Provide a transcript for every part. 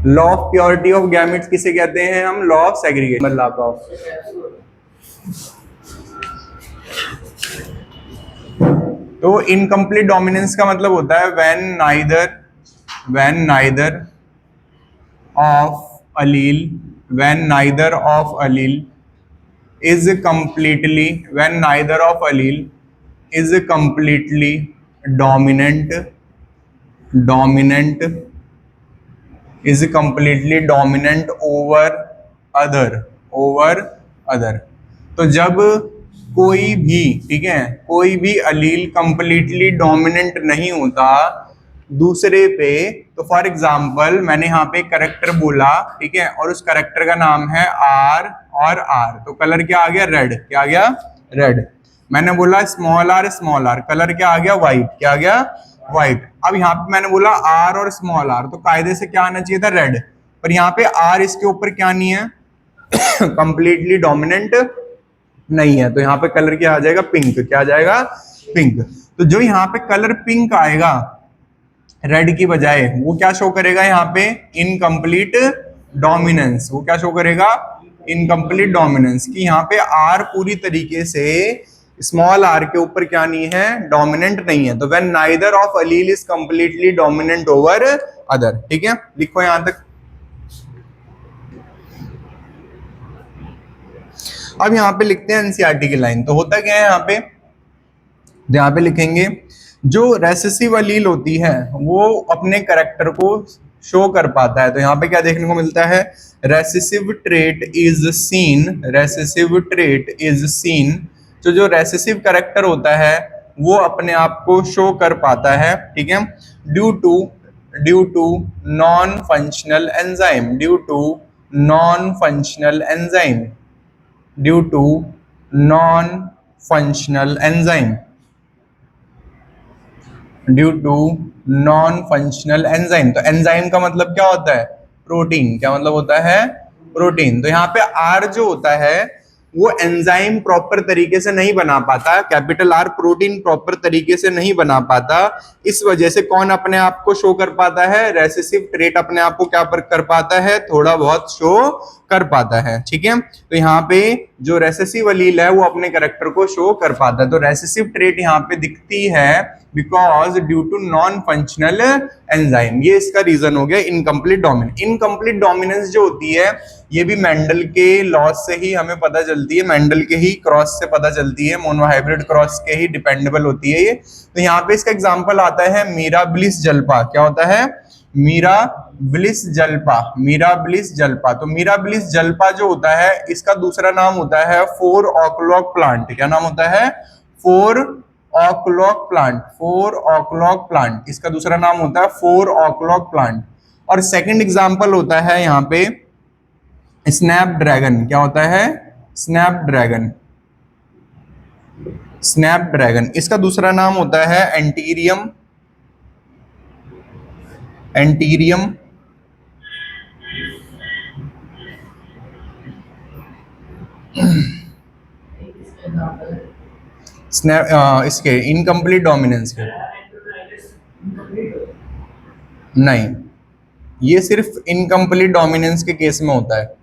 Law of purity of gametes किसे कहते हैं हम? Law of segregation. मतलब तो इनकम्प्लीट डोमिनेंस का मतलब होता है when neither of allele is completely dominant over other। तो जब कोई भी, ठीक है, कोई भी अलील कंप्लीटली डोमिनेंट नहीं होता दूसरे पे, तो फॉर एग्जांपल मैंने यहाँ पे करेक्टर बोला, ठीक है, और उस करेक्टर का नाम है आर और आर, तो कलर क्या आ गया? रेड। क्या आ गया? रेड। मैंने बोला स्मॉल आर, कलर क्या आ गया? व्हाइट। क्या आ गया? व्हाइट। अब यहाँ पे मैंने बोला आर और स्मॉल आर, तो कायदे से क्या आना चाहिए था? रेड। पर यहाँ पे आर इसके ऊपर क्या नहीं है? कंप्लीटली डोमिनेंट नहीं है, तो यहाँ पे कलर क्या आ जाएगा? पिंक। क्या आ जाएगा? पिंक। तो जो यहाँ पे कलर पिंक आएगा रेड की बजाय, वो क्या शो करेगा? यहाँ पे इनकम्प्लीट डोमिनेंस। वो क्या शो करेगा? इनकम्प्लीट डोमिनेंस, कि यहाँ पे आर पूरी तरीके से स्मॉल आर के ऊपर क्या नहीं है? डोमिनेंट नहीं है। तो when neither of Aleel is completely dominant over other. ठीक है, लिखो यहां तक। अब यहाँ पे लिखते हैं एनसीईआरटी की लाइन। तो होता क्या है यहाँ पे? यहाँ पे लिखेंगे जो रेसेसिव अलील होती है वो अपने कैरेक्टर को शो कर पाता है। तो यहाँ पे क्या देखने को मिलता है? Recessive trait is seen. तो जो रेसेसिव कैरेक्टर होता है वो अपने आप को शो कर पाता है, ठीक है, due to non functional enzyme. तो एंजाइम का मतलब क्या होता है? प्रोटीन। क्या मतलब होता है? प्रोटीन। तो यहाँ पे आर जो होता है वो एंजाइम प्रॉपर तरीके से नहीं बना पाता, कैपिटल आर प्रोटीन प्रॉपर तरीके से नहीं बना पाता। इस वजह से कौन अपने आप को शो कर पाता है? रेसेसिव ट्रेट अपने आप को क्या कर पाता है? थोड़ा बहुत शो कर पाता है, ठीक है। तो यहाँ पे जो रेसेसिव अलील है वो अपने कैरेक्टर को शो कर पाता है। तो रेसेसिव ट्रेट यहाँ पे दिखती है because due to non functional enzyme. ये इसका रीजन हो गया इनकम्प्लीट डोमिनेंस। इनकम्प्लीट डोमिनेंस जो होती है ये भी मेंडल के लॉज से ही हमें पता चलती है, मेंडल के ही क्रॉस से पता चलती है, मोनोहाइब्रिड क्रॉस के ही डिपेंडेबल होती है ये। तो यहाँ पे इसका एग्जांपल आता है मिराबिलिस जल्पा। क्या होता है? मिराबिलिस जल्पा। तो मिराबिलिस जल्पा जो होता है इसका दूसरा नाम होता है 4 o'clock प्लांट। क्या नाम होता है? 4 o'clock प्लांट। इसका दूसरा नाम होता है 4 o'clock प्लांट। और सेकंड एग्जांपल होता है यहाँ पे स्नैपड्रैगन। क्या होता है? स्नैपड्रैगन। इसका दूसरा नाम होता है एंटीरियम इसके इनकम्प्लीट डोमिनेंस के नहीं, ये सिर्फ इनकम्प्लीट डोमिनेंस के केस में होता है।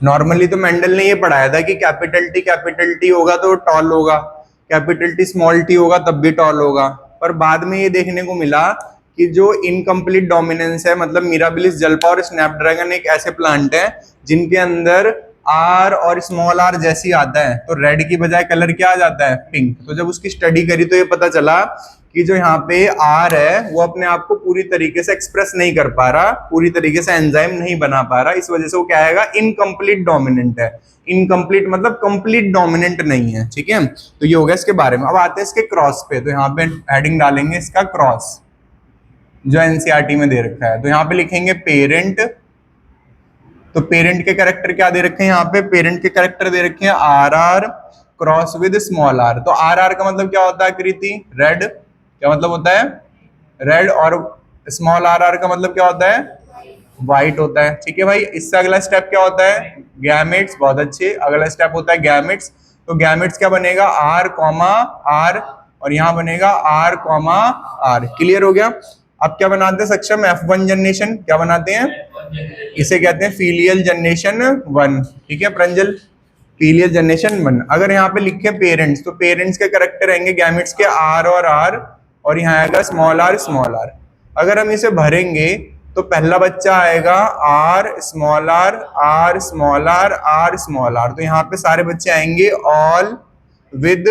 नॉर्मली तो मेंडल ने ये पढ़ाया था कि कैपिटल टी होगा तो टॉल होगा, कैपिटल टी स्मॉल टी होगा तब भी टॉल होगा। पर बाद में ये देखने को मिला कि जो इनकम्प्लीट डोमिनेंस है, मतलब मिराबिलिस जल्पा और स्नैपड्रैगन एक ऐसे प्लांट है जिनके अंदर आर और स्मॉल आर जैसी आता है, तो रेड की बजाय कलर क्या आ जाता है? पिंक। तो जब उसकी स्टडी करी तो ये पता चला कि जो यहाँ पे आर है वो अपने आप को पूरी तरीके से एक्सप्रेस नहीं कर पा रहा, पूरी तरीके से एंजाइम नहीं बना पा रहा, इस वजह से वो क्या आएगा? इनकम्प्लीट डोमिनेंट है। इनकम्प्लीट मतलब कंप्लीट डोमिनेंट नहीं है, ठीक है। तो ये हो गया इसके बारे में। अब आते हैं इसके क्रॉस पे। तो यहाँ पे हेडिंग डालेंगे इसका क्रॉस, जो एनसीईआरटी में दे रखा है। तो यहाँ पे लिखेंगे पेरेंट। तो पेरेंट के कैरेक्टर क्या दे रखे हैं? यहाँ पे पेरेंट के कैरेक्टर दे रखे हैं R R cross with small R. तो आर आर का मतलब क्या होता है कृति? रेड। क्या मतलब होता है? रेड। और स्मॉल आर आर का मतलब क्या होता है? व्हाइट होता है, ठीक है भाई। इससे अगला स्टेप क्या होता है? गैमेट्स। बहुत अच्छे। अगला स्टेप होता है गैमेट्स। तो गैमेट्स क्या बनेगा? आर कॉमा आर, और यहाँ बनेगा आर कॉमा आर। क्लियर हो गया? अब क्या बनाते हैं सक्षम? F1 generation. क्या बनाते हैं? इसे कहते हैं फीलियल जनरेशन 1, ठीक है प्रंजल, फीलियल जनरेशन 1। अगर यहाँ पे लिखे पेरेंट्स, तो पेरेंट्स के करेक्टर रहेंगे गैमेट्स के आर और यहाँ आएगा स्मॉल आर। अगर हम इसे भरेंगे तो पहला बच्चा आएगा R small R small R small R, तो यहाँ पे सारे बच्चे आएंगे all with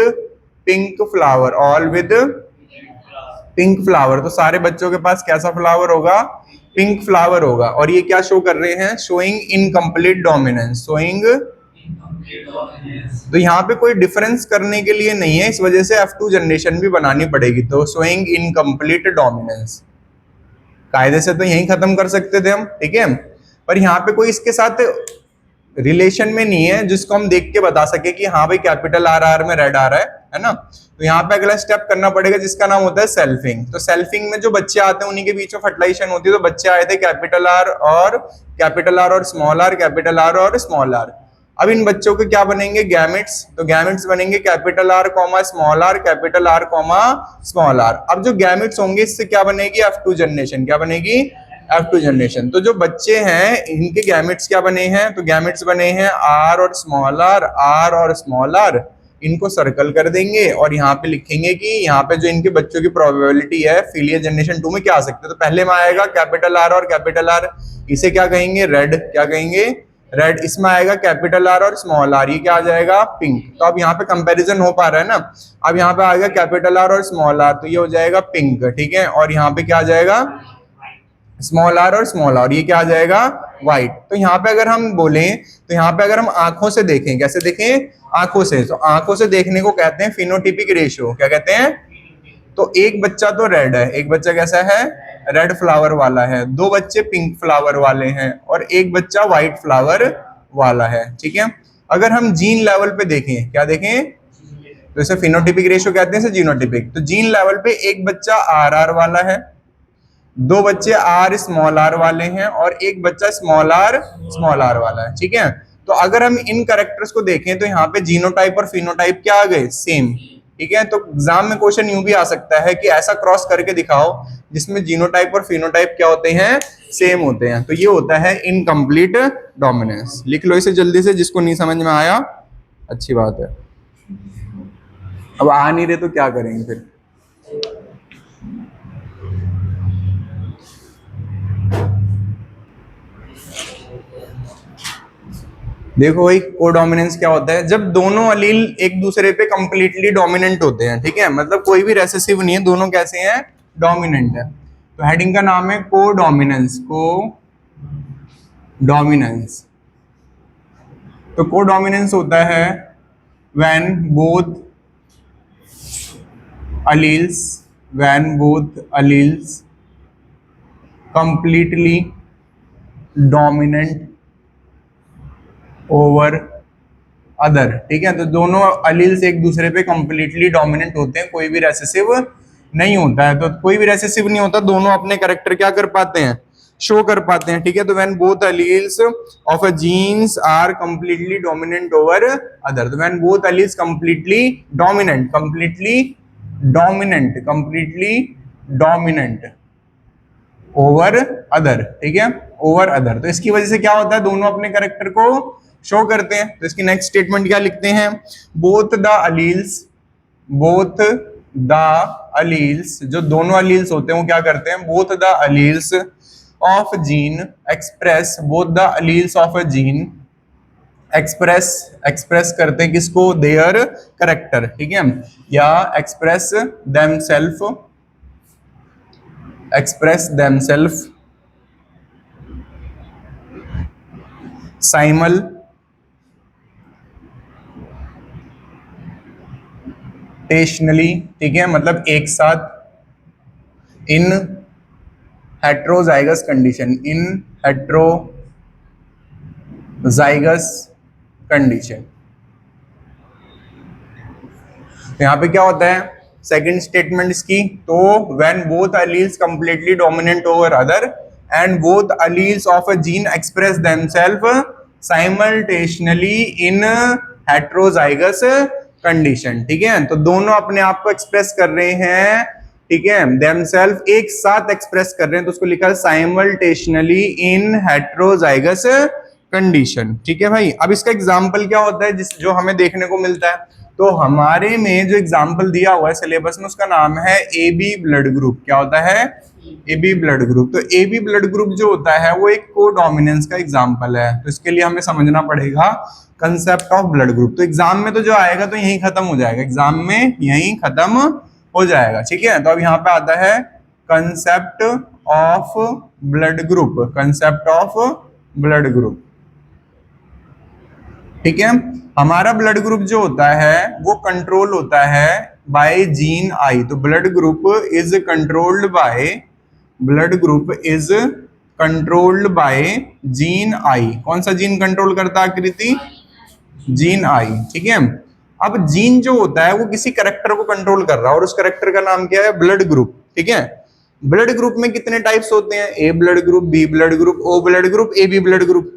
pink flower, all with pink flower. तो सारे बच्चों के पास कैसा फ्लावर होगा? पिंक फ्लावर होगा। और ये क्या शो कर रहे हैं? Showing incomplete dominance, showing. तो यहाँ पे कोई डिफरेंस करने के लिए नहीं है, इस वजह से F2 जनरेशन भी बनानी पड़ेगी। तो शोइंग इनकम्प्लीट डोमिनेंस, कायदे से तो यही खत्म कर सकते थे हम, ठीक है, पर यहाँ पे कोई इसके साथ रिलेशन में नहीं है जिसको हम देख के बता सके कि हाँ भाई कैपिटल आर में रेड आ रहा है ना। तो यहाँ पे अगला स्टेप करना पड़ेगा जिसका नाम होता है सेल्फिंग। तो सेल्फिंग में जो बच्चे आते हैं उन्हीं के बीच में फर्टिलाइजेशन होती है। तो बच्चे आए थे कैपिटल आर और स्मॉल आर, कैपिटल आर और स्मॉल आर। अब इन बच्चों के क्या बनेंगे? गैमेट्स। तो गैमेट्स बनेंगे capital R comma small R, capital R comma small R. अब जो गैमेट्स होंगे इससे क्या बनेगी? F2 generation. क्या बनेगी? F2 generation. तो जो बच्चे हैं इनके गैमेट्स क्या बने हैं? तो गैमेट्स बने हैं आर और स्मॉल आर। इनको सर्कल कर देंगे और यहाँ पे लिखेंगे कि यहाँ पे जो इनके बच्चों की प्रोबेबिलिटी है फिलियल जनरेशन 2 में क्या आ सकते हैं। तो पहले में आएगा कैपिटल आर और कैपिटल आर, इसे क्या कहेंगे? रेड। क्या कहेंगे? रेड। इसमें आएगा कैपिटल आर और स्मॉल आर, ये क्या आ जाएगा? पिंक। तो अब यहाँ पे कंपैरिजन हो पा रहा है ना। अब यहाँ पे आएगा कैपिटल आर और स्मॉल आर, तो ये हो जाएगा पिंक, ठीक है। और यहाँ पे क्या आ जाएगा? स्मॉल आर और स्मॉल आर, ये क्या आ जाएगा? व्हाइट। तो यहाँ पे अगर हम बोलें, तो यहाँ पे अगर हम आंखों से देखें, कैसे देखें? आंखों से। तो आंखों से देखने को कहते हैं फिनोटिपिक रेशियो। क्या कहते हैं? तो एक बच्चा तो रेड है, एक बच्चा कैसा है? रेड फ्लावर वाला है, दो बच्चे पिंक फ्लावर वाले हैं और एक बच्चा व्हाइट फ्लावर वाला है, ठीक है। अगर हम जीन लेवल पे देखें, क्या देखें? तो इसे फिनोटिपिक रेशियो कहते हैं, जीनोटिपिक। तो जीन लेवल पे एक बच्चा आर वाला है, दो बच्चे आर स्मॉल आर वाले हैं और एक बच्चा स्मॉल आर वाला है, ठीक है। तो अगर हम इन कैरेक्टर्स को देखें तो यहाँ पे जीनोटाइप और फिनोटाइप क्या आ गए? सेम, ठीक है। तो एग्जाम में क्वेश्चन यूं भी आ सकता है कि ऐसा क्रॉस करके दिखाओ जिसमें जीनोटाइप और फिनोटाइप क्या होते हैं? सेम होते हैं। तो ये होता है इनकम्प्लीट डोमिनेंस। लिख लो इसे जल्दी से, जिसको नहीं समझ में आया अच्छी बात है। अब आ नहीं रहे तो क्या करेंगे फिर? देखो भाई, कोडोमिनेंस क्या होता है? जब दोनों अलील एक दूसरे पे कंप्लीटली डोमिनेंट होते हैं, ठीक है, मतलब कोई भी रेसेसिव नहीं है, दोनों कैसे हैं? डोमिनेंट है। तो हेडिंग का नाम है कोडोमिनेंस। कोडोमिनेंस। तो कोडोमिनेंस होता है when both alleles completely dominant over other, ठीक है। तो दोनों अलील्स एक दूसरे पे कंप्लीटली डोमिनेंट होते हैं, कोई भी रेसेसिव नहीं होता है। तो कोई भी रेसेसिव नहीं होता, दोनों अपने कैरेक्टर क्या कर पाते हैं? शो कर पाते हैं, ठीक है। तो when both alleles of a genes are completely dominant over other, तो when both alleles completely dominant over other, ठीक है, ओवर अदर। तो इसकी वजह से क्या होता है? दोनों अपने कैरेक्टर को शो करते हैं। तो इसकी नेक्स्ट स्टेटमेंट क्या लिखते हैं? बोथ द अलील्स, जो दोनों अलील्स होते हैं वो क्या करते हैं? Both the alleles of gene express, both the alleles of a gene express करते हैं किसको? देयर कैरेक्टर, ठीक है, या एक्सप्रेस themselves simultaneously, ठीक है, मतलब एक साथ, इन हेट्रोजाइगस कंडीशन। तो यहाँ पे क्या होता है? सेकंड स्टेटमेंट इसकी, तो when both alleles completely dominant over other and both alleles of a gene express themselves simultaneously in heterozygous condition, ठीक है। तो दोनों अपने आप को एक्सप्रेस कर रहे हैं ठीक है, देमसेल्फ एक साथ एक्सप्रेस कर रहे हैं तो उसको लिखा है साइमल्टेशनली इन हेट्रोजाइगस कंडीशन। ठीक है भाई, अब इसका एग्जांपल क्या होता है जिस जो हमें देखने को मिलता है, तो हमारे में जो एग्जांपल दिया हुआ है सिलेबस में उसका नाम है ए बी ब्लड ग्रुप। क्या होता है? A B blood group. तो ए बी ब्लड ग्रुप जो होता है वो एक कोडोमिनेंस का एग्जांपल है, तो इसके लिए हमें समझना पड़ेगा कंसेप्ट ऑफ ब्लड ग्रुप। तो एग्जाम में तो जो आएगा तो यही खत्म हो जाएगा, एग्जाम में यही खत्म हो जाएगा। ठीक है, तो अब यहाँ पे आता है concept of blood group, concept of blood group. ठीक है, हमारा ब्लड ग्रुप जो होता है वो कंट्रोल होता है बाय जीन आई। तो blood group is controlled by, blood group is controlled by gene I. कौन सा जीन कंट्रोल करता है आकृति? Gene I. ठीक है, अब जीन जो होता है वो किसी कैरेक्टर को कंट्रोल कर रहा है और उस कैरेक्टर का नाम क्या है? Blood group. ठीक है, ब्लड ग्रुप में कितने टाइप्स होते हैं? A blood group, B blood group, O blood group, A B blood group.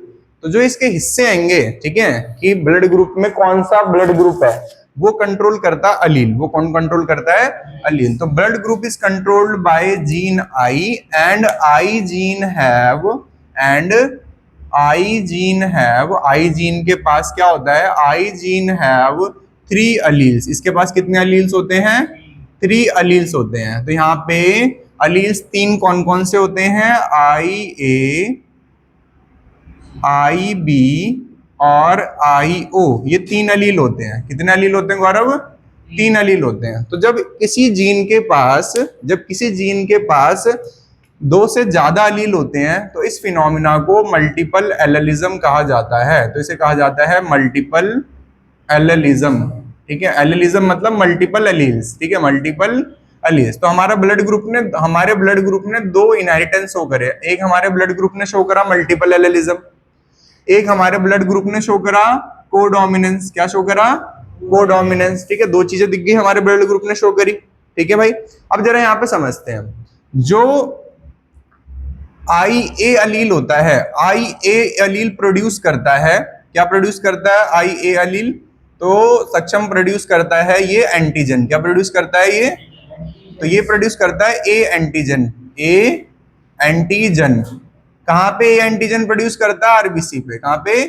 तो जो इसके हिस्से आएंगे, ठीक है, कि ब्लड ग्रुप में कौन सा ब्लड ग्रुप है वो कंट्रोल करता है अलील। वो कौन कंट्रोल करता है? अलील। तो blood group is controlled by gene I and I gene have, and I gene have, I gene के पास क्या होता है? आई जीन हैव 3 अलील्स। इसके पास कितने अलील्स होते हैं? 3 अलील्स होते हैं। तो यहाँ पे अलील्स 3 कौन कौन से होते हैं? आई ए, आई बी और आई ओ, ये 3 अलील होते हैं। कितने अलील होते हैं गौरव? 3 अलील होते हैं। तो जब किसी जीन के पास, जब किसी जीन के पास 2 से ज्यादा अलील होते हैं तो इस फिनोमिना को मल्टीपल एलेलिज्म कहा जाता है। तो इसे कहा जाता है मल्टीपल एलेलिज्म। ठीक है, एलेलिज्म मतलब मल्टीपल अलील्स। ठीक है, मल्टीपल अलील्स। तो हमारा ब्लड ग्रुप ने, हमारे ब्लड ग्रुप ने 2 इनहेरिटेंस शो करे। एक हमारे ब्लड ग्रुप ने शो करा मल्टीपल एलेलिज्म, एक हमारे ब्लड ग्रुप ने शो करा कोडोमिनेंस। क्या शो करा? कोडोमिनेंस। ठीक है, 2 चीजें दिख गई हमारे ब्लड ग्रुप ने शो करी। ठीक है भाई, अब जरा यहाँ पे समझते हैं, जो आई ए अलील होता है, आई ए अलील प्रोड्यूस करता है, क्या प्रोड्यूस करता है? आई ए अलील तो सक्षम प्रोड्यूस करता है ये एंटीजन। क्या प्रोड्यूस करता है ये? तो ये प्रोड्यूस करता है ए एंटीजन। ए एंटीजन कहाँ पे ए एंटीजन प्रोड्यूस करता है? आरबीसी पे। कहाँ पे?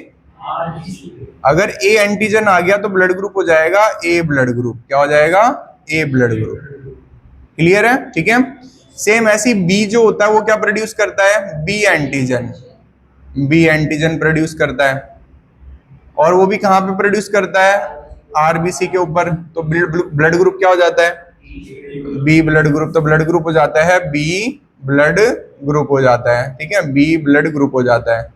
अगर ए एंटीजन आ गया तो ब्लड ग्रुप हो जाएगा ए ब्लड ग्रुप। क्या हो जाएगा? ए ब्लड ग्रुप। क्लियर है? ठीक है, सेम ऐसी बी जो होता है वो क्या प्रोड्यूस करता है? B antigen. B antigen produce करता है, और वो भी कहाँ पे प्रोड्यूस करता है? आरबीसी के ऊपर। तो ब्लड ग्रुप क्या हो जाता है? B blood group. तो ब्लड ग्रुप हो जाता है बी ब्लड ग्रुप हो जाता है। ठीक है, बी ब्लड ग्रुप हो जाता है।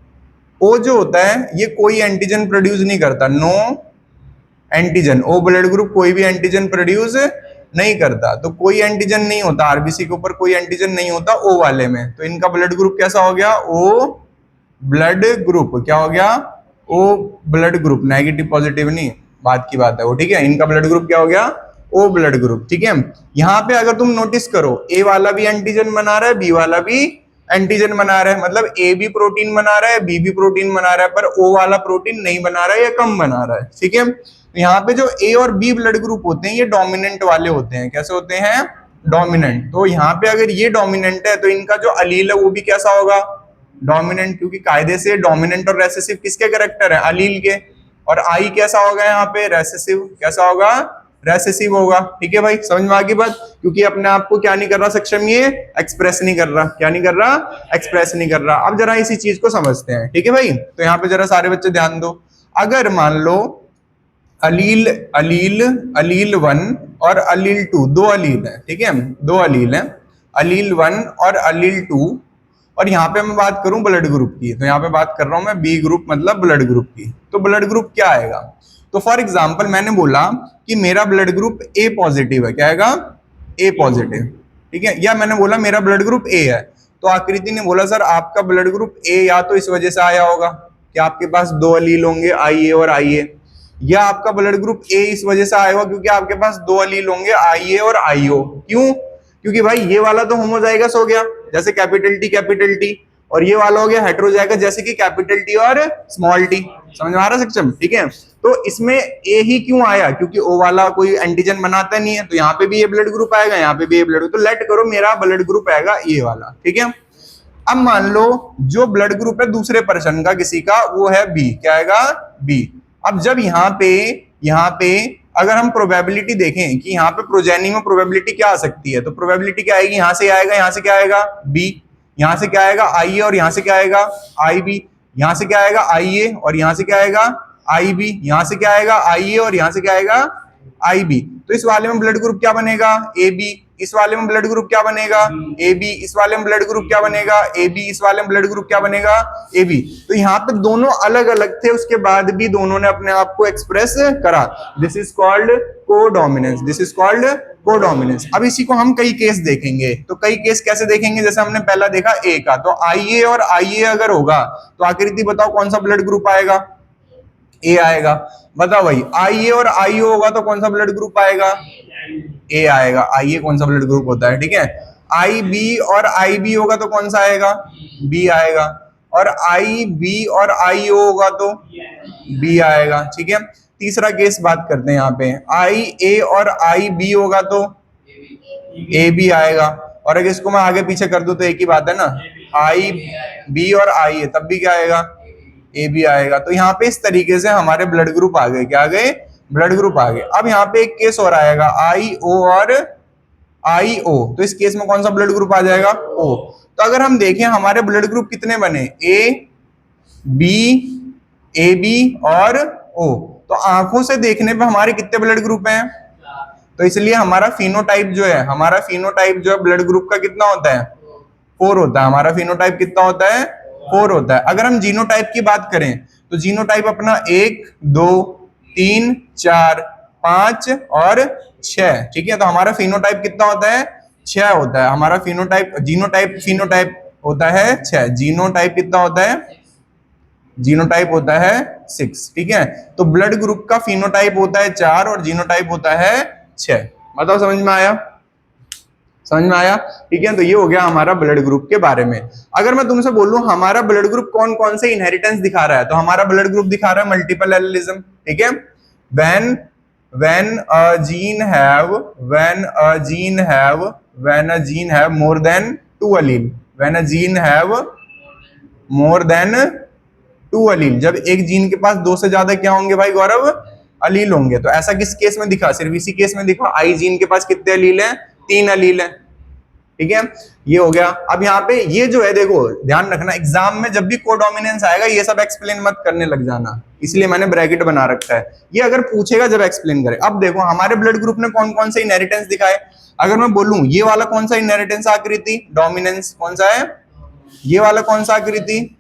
ओ जो होता है ये कोई एंटीजन प्रोड्यूस नहीं करता, no antigen. O blood group कोई भी एंटीजन प्रोड्यूस नहीं करता। तो कोई एंटीजन नहीं होता आरबीसी के ऊपर, कोई एंटीजन नहीं होता ओ वाले में। तो इनका ब्लड ग्रुप कैसा हो गया? O blood group. क्या हो गया? O blood group. Negative positive नहीं, बात की बात है वो। ठीक है, इनका ब्लड ग्रुप क्या हो गया? O blood group. ठीक है, यहाँ पे अगर तुम नोटिस करो, ए वाला भी एंटीजन बना रहा है, बी वाला भी एंटीजन बना रहा है, मतलब ए भी प्रोटीन बना रहा है, बी भी प्रोटीन बना रहा है, पर ओ वाला प्रोटीन नहीं बना रहा है या कम बना रहा है। ठीक है, यहाँ पे जो ए और बी ब्लड ग्रुप होते हैं ये डोमिनेंट वाले होते हैं। कैसे होते हैं? डोमिनेंट। तो यहाँ पे अगर ये डोमिनेंट है तो इनका जो अलील है वो भी कैसा होगा? डोमिनेंट, क्योंकि कायदे से डोमिनेंट और रेसेसिव किसके कैरेक्टर है? अलील के। और आई कैसा होगा यहाँ पे? रेसेसिव। कैसा होगा? रेसेसिव होगा। ठीक है भाई, समझ में आ गई बात? क्योंकि अपने आप को क्या नहीं कर रहा सक्षम, ये एक्सप्रेस नहीं कर रहा। क्या नहीं कर रहा? एक्सप्रेस नहीं कर रहा। अब जरा इसी चीज को समझते हैं। ठीक है भाई, तो यहाँ पे जरा सारे बच्चे ध्यान दो। अगर मान लो अलील अलील अलील 1 और अलील 2, 2 अलील है। ठीक है, 2 अलील है, अलील 1 और अलील 2। और यहाँ पे मैं बात करूं ब्लड ग्रुप की, तो यहाँ पे बात कर रहा हूं मैं बी ग्रुप मतलब ब्लड ग्रुप की। तो ब्लड ग्रुप क्या आएगा? तो फॉर एग्जांपल मैंने बोला कि मेरा ब्लड ग्रुप ए पॉजिटिव है। क्या आएगा? ए पॉजिटिव। ठीक है, या मैंने बोला मेरा ब्लड ग्रुप ए है, तो आकृति ने बोला सर आपका ब्लड ग्रुप ए या तो इस वजह से आया होगा कि आपके पास 2 अलील होंगे आई ए और आई ए, या आपका ब्लड ग्रुप ए इस वजह से आया होगा क्योंकि आपके पास 2 अलील होंगे आई ए और आई ओ। क्यों? क्योंकि भाई ये वाला तो होमोजाइगस हो गया जैसे कैपिटल टी, और ये वाला हो गया हेटेरोजाइगस जैसे कि कैपिटल टी और स्मॉल टी। समझ में आ रहा है सक्षम? ठीक है, तो इसमें ए ही क्यों आया, क्योंकि ओ वाला कोई एंटीजन बनाता नहीं है, तो यहाँ पे भी ये ब्लड ग्रुप आएगा, यहाँ पे भी ये ब्लड, तो लेट करो मेरा ब्लड ग्रुप आएगा ये वाला। ठीक है, अब मान लो जो ब्लड ग्रुप है दूसरे पर्सन का किसी का, वो है बी, क्या आएगा? बी। अब जब यहाँ पे अगर हम प्रोबेबिलिटी देखें कि यहाँ पे प्रोजेनी में प्रोबेबिलिटी क्या आ सकती है, तो प्रोबेबिलिटी क्या आएगी? यहाँ से आएगा, यहाँ से क्या आएगा? बी। यहाँ से क्या आएगा? आई ए, और यहाँ से क्या आएगा? I B. यहाँ से क्या आएगा? आई ए, और यहाँ से क्या आएगा? I B. यहाँ से क्या आएगा? आई ए, और यहाँ से क्या आएगा? I B. तो इस वाले में ब्लड ग्रुप क्या बनेगा? A B. इस वाले में ब्लड ग्रुप क्या बनेगा? A B. इस वाले में ब्लड ग्रुप क्या बनेगा? A B. इस वाले में ब्लड ग्रुप क्या बनेगा? A B. तो यहाँ पे दोनों अलग अलग थे, उसके बाद भी दोनों ने अपने आप को एक्सप्रेस करा। This is called codominance, this is called codominance. अब इसी को हम कई केस देखेंगे, तो कई केस कैसे देखेंगे? जैसे हमने पहला देखा ए का, तो आई ए और आई ए अगर होगा तो आकृति बताओ कौन सा ब्लड ग्रुप आएगा? ए आएगा। बताओ भाई, आई ए और आई ओ होगा तो कौन सा ब्लड ग्रुप आएगा? ए आएगा। आई ए कौन सा ब्लड ग्रुप होता है? ठीक है, आई बी और आई बी होगा तो कौन सा आएगा? बी आएगा। और आई बी और आई ओ होगा तो बी आएगा। ठीक है, तीसरा केस बात करते हैं, यहाँ पे आई ए और आई बी होगा तो ए बी आएगा। और अगर इसको मैं आगे पीछे कर दूं तो एक ही बात है ना, आई बी और आई ए, तब भी क्या आएगा? ए बी आएगा। तो यहाँ पे इस तरीके से हमारे ब्लड ग्रुप आ गए, क्या आ गए? ब्लड ग्रुप आ गए। अब यहाँ पे एक केस और आएगा, आई ओ और आई ओ, तो इस केस में कौन सा ब्लड ग्रुप आ जाएगा? ओ। तो अगर हम देखें हमारे ब्लड ग्रुप कितने बने? ए बी और ओ, तो आंखों से देखने पे हमारे कितने ब्लड ग्रुप हैं? तो इसलिए हमारा फिनोटाइप जो है, हमारा फिनोटाइप जो है ब्लड ग्रुप का कितना होता है? 4 होता है। हमारा फिनोटाइप कितना होता है? 4 होता है। अगर हम जीनोटाइप की बात करें तो जीनोटाइप अपना 1 2 3 4 5 और 6। ठीक है, तो हमारा फिनोटाइप कितना होता है? 6 होता है। हमारा फिनोटाइप फिनोटाइप होता है 6। जीनोटाइप कितना होता है? जीनोटाइप होता है 6। ठीक है, तो ब्लड ग्रुप का फिनोटाइप होता है 4 और जीनोटाइप होता है 6। बताओ समझ में आया? समझ में आया? ठीक है, तो ये हो गया हमारा ब्लड ग्रुप के बारे में। अगर मैं तुमसे बोलूं हमारा ब्लड ग्रुप कौन कौन से इनहेरिटेंस दिखा रहा है, तो हमारा ब्लड ग्रुप दिखा रहा है मल्टीपल एलिलिज्म। ठीक है, when a gene have more than 2 allele, when a gene have more than 2 allele, जब एक जीन के पास 2 से ज्यादा क्या होंगे भाई गौरव? अलील होंगे। तो ऐसा किस केस में दिखा? सिर्फ इसी केस में दिखा। आई जीन के पास कितने अलील हैं? 3 अलील हैं। ठीक है, ये हो गया। अब यहाँ पे ये जो है, देखो ध्यान रखना, एग्जाम में जब भी कोडोमिनेंस आएगा ये सब एक्सप्लेन मत करने लग जाना, इसलिए मैंने ब्रैकेट बना रखा है। ये अगर पूछेगा जब एक्सप्लेन करे। अब देखो हमारे ब्लड ग्रुप ने कौन कौन से इनहेरिटेंस दिखाए। अगर मैं बोलूं ये वाला कौन सा इनहेरिटेंस आकृति? डोमिनेंस। कौन सा है? ये वाला कौन सा आकृति?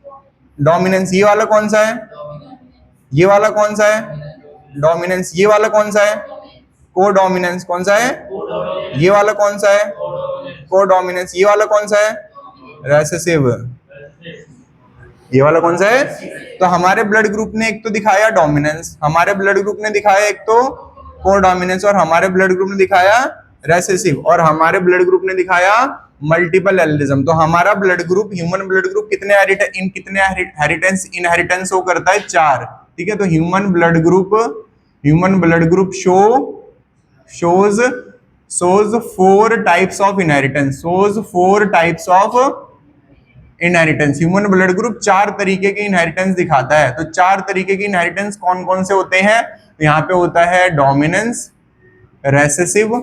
डोमिनेंस। ये वाला कौन सा है? ये वाला कौन सा है? डोमिनेंस। ये वाला कौन सा है? कोडोमिनेंस। कौन सा है? ये वाला कौन सा है? कोडोमिनेंस। ये वाला कौन सा है? रेसेसिव। ये वाला कौन सा है? तो हमारे ब्लड ग्रुप ने एक तो दिखाया डोमिनेंस, हमारे ब्लड ग्रुप ने दिखाया एक तो कोडोमिनेंस, और हमारे ब्लड ग्रुप ने दिखाया रेसेसिव, और हमारे ब्लड ग्रुप ने दिखाया मल्टीपल एलिलिज्म। तो हमारा blood group, human blood group कितने इनहेरिटेंस शो करता है? 4। ठीक है, तो human blood group shows 4 types of inheritance, human blood group 4 तरीके के इनहेरिटेंस दिखाता है। तो 4 तरीके के इनहेरिटेंस कौन कौन से होते हैं? तो यहाँ पे होता है डोमिनेंस, रेसेसिव,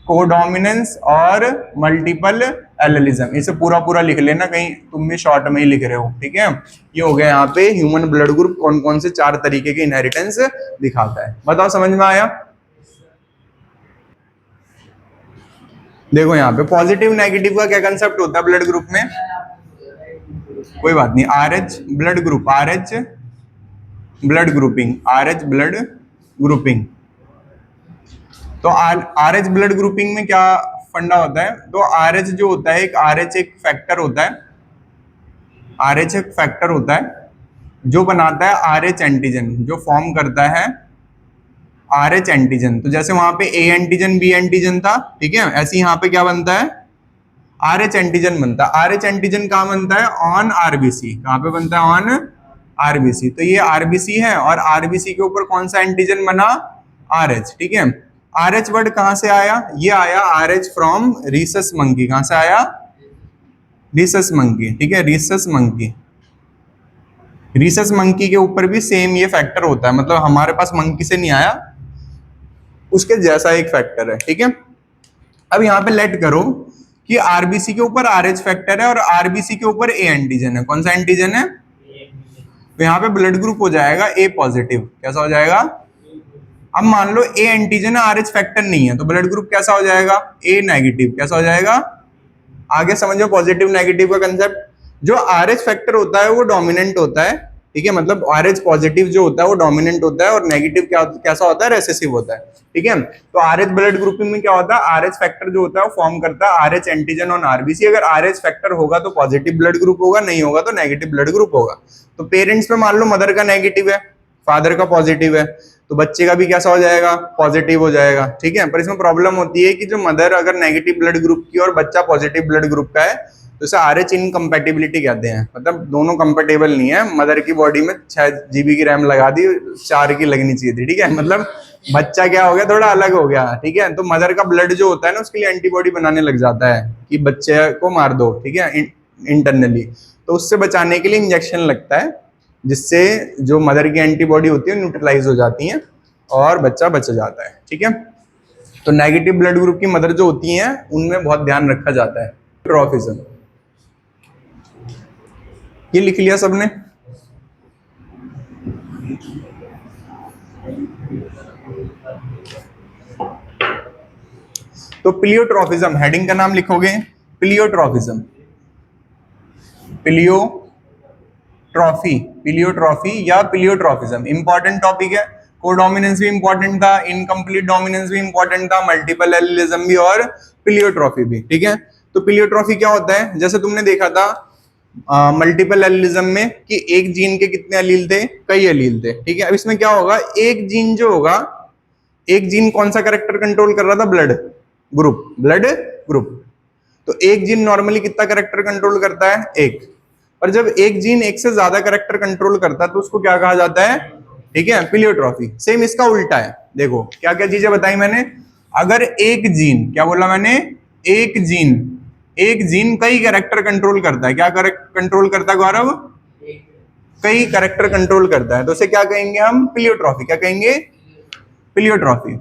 कोडोमिनेंस और मल्टीपल एलिलिज्म। इसे पूरा लिख लेना, कहीं तुम भी शॉर्ट में ही लिख रहे हो। ठीक है, ये हो गया यहाँ पे ह्यूमन ब्लड ग्रुप कौन कौन से 4 तरीके के इनहेरिटेंस दिखाता है। बताओ समझ में आया? देखो यहाँ पे पॉजिटिव नेगेटिव का क्या कंसेप्ट होता है ब्लड ग्रुप में? कोई बात नहीं, RH blood group, RH blood grouping. तो RH ब्लड ग्रुपिंग में क्या फंडा होता है? तो RH जो होता है, RH एक फैक्टर होता है जो बनाता है RH एंटीजन, जो फॉर्म करता है RH एंटीजन। तो जैसे वहां पे A एंटीजन B एंटीजन था, ठीक है, ऐसे यहाँ पे क्या बनता है? RH एंटीजन बनता है। RH एंटीजन कहाँ बनता है? On RBC। कहाँ पे बनता है? On RBC. तो ये आरबीसी है और आरबीसी के ऊपर कौन सा एंटीजन बना, आरएच। ठीक है, आरएच वर्ड कहां से आया, ये आया आरएच फ्रॉम रीसस मंकी। कहां से आया, रीसस मंकी। ठीक है, रीसस मंकी। रीसस मंकी के ऊपर भी सेम ये फैक्टर होता है, मतलब हमारे पास मंकी से नहीं आया, उसके जैसा एक फैक्टर है। ठीक है, अब यहाँ पे लेट करो कि आरबीसी के ऊपर आरएच फैक्टर है और आरबीसी के ऊपर ए एंटीजन है। कौन सा एंटीजन है, तो यहाँ पे ब्लड ग्रुप हो जाएगा ए पॉजिटिव। कैसा हो जाएगा, अब मान लो ए एंटीजन है, आरएच फैक्टर नहीं है, तो ब्लड ग्रुप कैसा हो जाएगा, ए नेगेटिव। कैसा हो जाएगा, आगे समझो पॉजिटिव नेगेटिव का कंसेप्ट। जो आरएच फैक्टर होता है वो डोमिनेंट होता है। ठीक है, मतलब आरएच पॉजिटिव जो होता है वो डोमिनेंट होता है और नेगेटिव क्या कैसा होता है, रेसेसिव होता है। ठीक है, तो आरएच ब्लड ग्रुपिंग में क्या होता है, आरएच फैक्टर जो होता है वो फॉर्म करता है आरएच एंटीजन ऑन आरबीसी। अगर आरएच फैक्टर होगा तो पॉजिटिव ब्लड ग्रुप होगा, नहीं होगा तो नेगेटिव ब्लड ग्रुप होगा। तो पेरेंट्स में मान लो मदर का नेगेटिव है, फादर का पॉजिटिव है, तो बच्चे का भी कैसा हो जाएगा, पॉजिटिव हो जाएगा। ठीक है, पर इसमें प्रॉब्लम होती है कि जो मदर अगर नेगेटिव ब्लड ग्रुप की और बच्चा पॉजिटिव ब्लड ग्रुप का है तो इसे आरएच इनकम्पैटिबिलिटी कहते हैं, मतलब दोनों कंपेटेबल नहीं है। मदर की बॉडी में 6 GB की रैम लगा दी, 4 की लगनी चाहिए थी। ठीक है, मतलब बच्चा क्या हो गया, थोड़ा अलग हो गया। ठीक है, तो मदर का ब्लड जो होता है ना उसके लिए एंटीबॉडी बनाने लग जाता है कि बच्चे को मार दो। ठीक है, इंटरनली, तो उससे बचाने के लिए इंजेक्शन लगता है जिससे जो मदर की एंटीबॉडी होती है न्यूट्रलाइज हो जाती है और बच्चा बच जाता है। ठीक है, तो नेगेटिव ब्लड ग्रुप की मदर जो होती हैं उनमें बहुत ध्यान रखा जाता है। ट्रॉफिज्म, ये लिख लिया सबने, तो प्लियोट्रॉफिज्म हेडिंग का नाम लिखोगे, प्लियोट्रॉफिज्म, प्लियोट्रॉफी या प्लियोट्रॉफिज्म। इंपॉर्टेंट टॉपिक है, कोडोमिनेंस भी इंपॉर्टेंट था, इनकम्प्लीट डोमिनेंस भी इंपॉर्टेंट था, मल्टीपल एलिलिज्म भी और प्लियोट्रॉफी भी। ठीक है, तो प्लियोट्रॉफी क्या होता है, जैसे तुमने देखा था मल्टीपल एलिलिज्म में कि एक जीन के कितने एलील थे, कई एलील थे। ठीक है, अब इसमें क्या होगा, एक जीन जो होगा, एक जीन कौन सा कैरेक्टर कंट्रोल कर रहा था, ब्लड ग्रुप। तो एक जीन नॉर्मली कितना कैरेक्टर कंट्रोल करता है, एक। पर जब एक जीन एक से ज्यादा कैरेक्टर कंट्रोल करता है तो उसको क्या कहा जाता है, ठीक है, प्लियोट्रॉफी। सेम इसका उल्टा है, देखो क्या क्या चीजें बताई मैंने। अगर एक जीन, क्या बोला मैंने, एक जीन कई कैरेक्टर कंट्रोल करता है, क्या कंट्रोल करता है गौरव, कई कैरेक्टर कंट्रोल करता है, तो उसे क्या कहेंगे हम, प्लियोट्रॉफी। क्या कहेंगे, प्लियोट्रॉफी।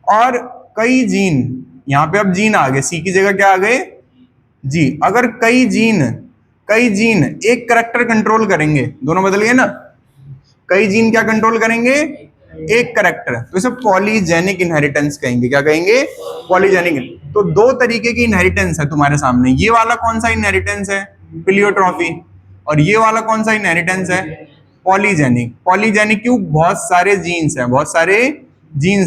और कई जीन, यहां पे अब जीन आ गए, सी की जगह क्या आ गए, जी। अगर कई जीन एक कैरेक्टर कंट्रोल करेंगे, दोनों बदल गए ना, कई जीन क्या कंट्रोल करेंगे, एक कैरेक्टर, तो इसे पॉलीजेनिक इनहेरिटेंस कहेंगे। क्या कहेंगे, पॉलीजेनिक। तो दो तरीके की इनहेरिटेंस है तुम्हारे सामने, ये वाला कौन सा इनहेरिटेंस है, प्लियोट्रॉफी, और ये वाला कौन सा इनहेरिटेंस है, पॉलीजेनिक। पॉलीजेनिक क्यों, बहुत सारे जीन्स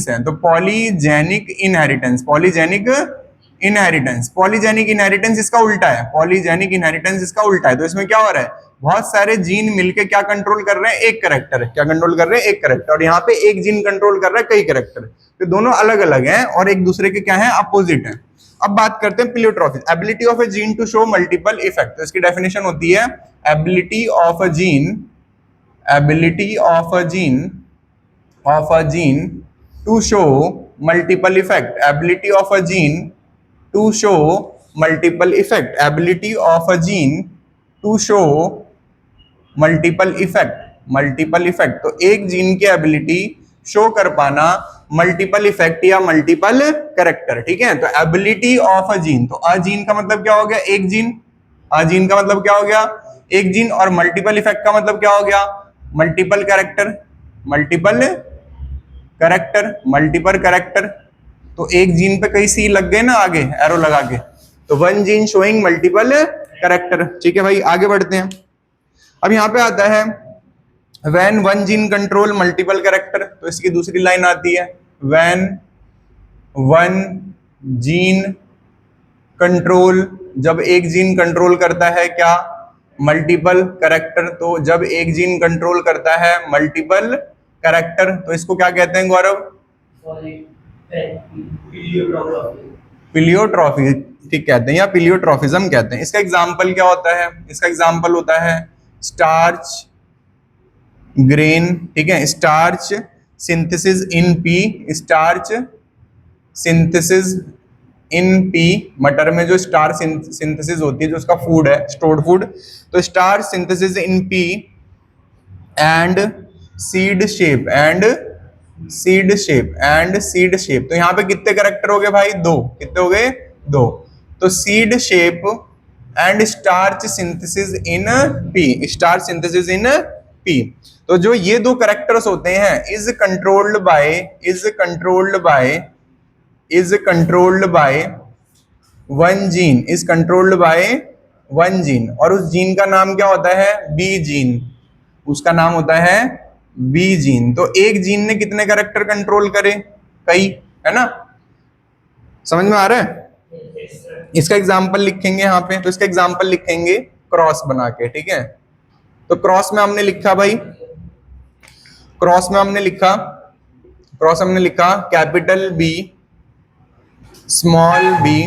हैं, तो पॉलीजेनिक इनहेरिटेंस, पॉलीजेनिक इनहेरिटेंस इसका उल्टा है, पॉलीजेनिक इनहेरिटेंस इसका उल्टा है। तो इसमें क्या हो रहा है, बहुत सारे जीन मिलके क्या कंट्रोल कर रहे हैं, एक कैरेक्टर। क्या कंट्रोल कर रहे हैं, एक कैरेक्टर, और यहाँ पे एक जीन कंट्रोल कर रहा है कई कैरेक्टर। तो दोनों अलग अलग हैं और एक दूसरे के क्या है, अपोजिट है। अब बात करते हैं pleiotropy, ability of a gene to show multiple effect. तो इसकी डेफिनेशन होती है ability of a gene to show multiple effect, ability of a gene to show multiple effect, ability of a gene to show multiple effect. तो एक gene की ability show कर पाना multiple effect या मल्टीपल कैरेक्टर। ठीक है, तो ability of a gene, तो अ जीन का मतलब क्या हो गया, एक जीन। अ जीन का मतलब क्या हो गया, एक जीन, और मल्टीपल इफेक्ट का मतलब क्या हो गया, मल्टीपल कैरेक्टर। तो एक जीन पे कई सी लग गए ना आगे एरो लगा के, तो one gene showing multiple character. ठीक है भाई, आगे बढ़ते हैं। अब यहां पे आता है when one gene control multiple character, तो इसकी दूसरी लाइन आती है व्हेन वन जीन कंट्रोल, जब एक जीन कंट्रोल करता है क्या, मल्टीपल कैरेक्टर। तो जब एक जीन कंट्रोल करता है मल्टीपल कैरेक्टर तो इसको क्या कहते हैं गौरव, प्लियोट्रॉफी, ठीक कहते हैं, या प्लियोट्रॉफिज्म कहते हैं। इसका एग्जाम्पल क्या होता है, इसका एग्जाम्पल होता है स्टार्च ग्रेन, ठीक है, starch synthesis in P, starch synthesis in P, मटर में जो स्टार सिंथेसिस होती है जो उसका फूड है, स्टोर्ड फूड, तो star synthesis in P and seed shape and seed shape and seed shape. तो यहाँ पे कितने करेक्टर हो गए भाई? दो। कितने हो गए? दो। तो seed shape and starch synthesis in P, starch synthesis in P. तो जो ये दो करेक्टर्स होते हैं is controlled by one gene, is controlled by one gene, और उस जीन का नाम क्या होता है? बी जीन, उसका नाम होता है बी जीन। तो एक जीन ने कितने कैरेक्टर कंट्रोल करे? कई, है ना? समझ में आ रहा है? इसका एग्जाम्पल लिखेंगे यहाँ पे, तो इसका एग्जाम्पल लिखेंगे क्रॉस बना के, ठीक है? तो क्रॉस में हमने लिखा भाई, क्रॉस में हमने लिखा capital B small B,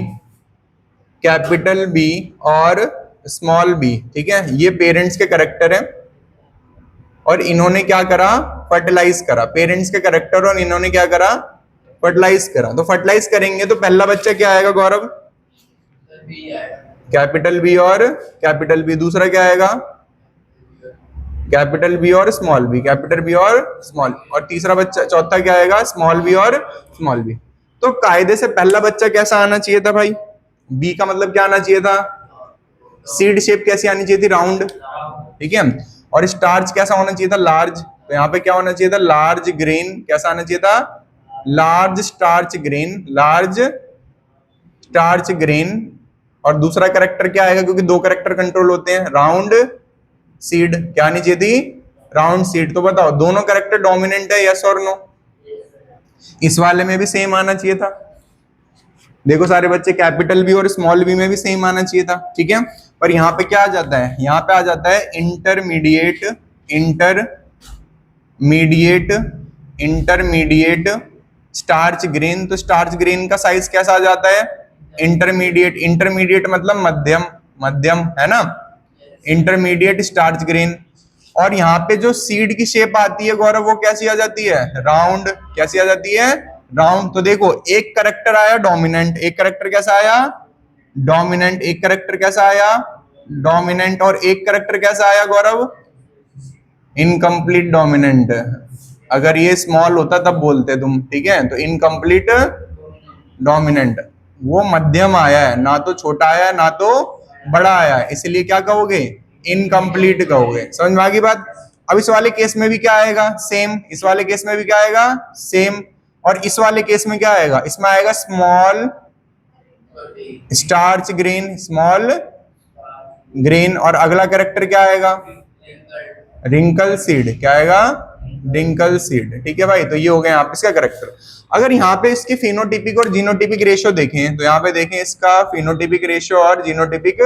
capital B और स्मॉल बी, ठीक है? ये पेरेंट्स के कैरेक्टर हैं और इन्होंने क्या करा? फर्टिलाइज करा। पेरेंट्स के कैरेक्टर और इन्होंने क्या करा? फर्टिलाइज करा। तो फर्टिलाइज करेंगे तो पहला बच्चा क्या आएगा गौरव? कैपिटल बी और कैपिटल बी। दूसरा क्या आएगा? कैपिटल बी और स्मॉल बी, कैपिटल बी और स्मॉल। और तीसरा बच्चा, चौथा क्या आएगा? स्मॉल बी और स्मॉल बी। तो कायदे से पहला बच्चा कैसा आना चाहिए था भाई? बी का मतलब क्या आना चाहिए था? सीड शेप कैसी आनी चाहिए थी? राउंड, ठीक है? और स्टार्च कैसा होना चाहिए था? लार्ज। तो यहाँ पे क्या होना चाहिए था? Large grain. कैसा आना चाहिए था? Large starch grain, large starch grain. और दूसरा कैरेक्टर क्या आएगा? क्योंकि दो कैरेक्टर कंट्रोल होते हैं, राउंड सीड। क्या आनी चाहिए थी? Round seed. तो बताओ दोनों कैरेक्टर डोमिनेंट है, यस और नो? इस वाले में भी सेम आना चाहिए था। देखो सारे बच्चे, कैपिटल बी और स्मॉल बी में भी सेम आना चाहिए था, ठीक है? पर यहाँ पे क्या आ जाता है? यहाँ पे आ जाता है इंटरमीडिएट स्टार्च ग्रेन। तो स्टार्च ग्रेन का साइज कैसा आ जाता है? इंटरमीडिएट मतलब मध्यम, है ना? Intermediate starch grain. और यहाँ पे जो सीड की शेप आती है गौरव, वो कैसी आ जाती है? राउंड। कैसी आ जाती है? राउंड। तो देखो एक करेक्टर आया डोमिनेंट, एक करेक्टर कैसा आया? डोमिनेंट। एक करेक्टर कैसा आया? डोमिनेंट। और एक करेक्टर कैसा आया गौरव? Incomplete dominant. अगर ये स्मॉल होता तब बोलते तुम, ठीक है? तो इनकम्प्लीट डोमिनेंट। वो मध्यम आया है, ना तो छोटा आया ना तो बड़ा आया है, इसलिए क्या कहोगे? इनकम्प्लीट कहोगे। समझ में आ गई बात? अब इस वाले केस में भी क्या आएगा? सेम। इस वाले केस में भी क्या आएगा? सेम। और इस वाले केस में क्या आएगा? इसमें आएगा small starch grain, small grain. और अगला कैरेक्टर क्या आएगा? Wrinkle seed. क्या आएगा? रिंकल सीड, ठीक है भाई? तो ये हो गया यहाँ पे इसका कैरेक्टर। अगर यहाँ पे इसकी फिनोटिपिक और जीनोटिपिक रेशियो देखें तो यहाँ पे देखें इसका फिनोटिपिक रेशियो और जीनोटिपिक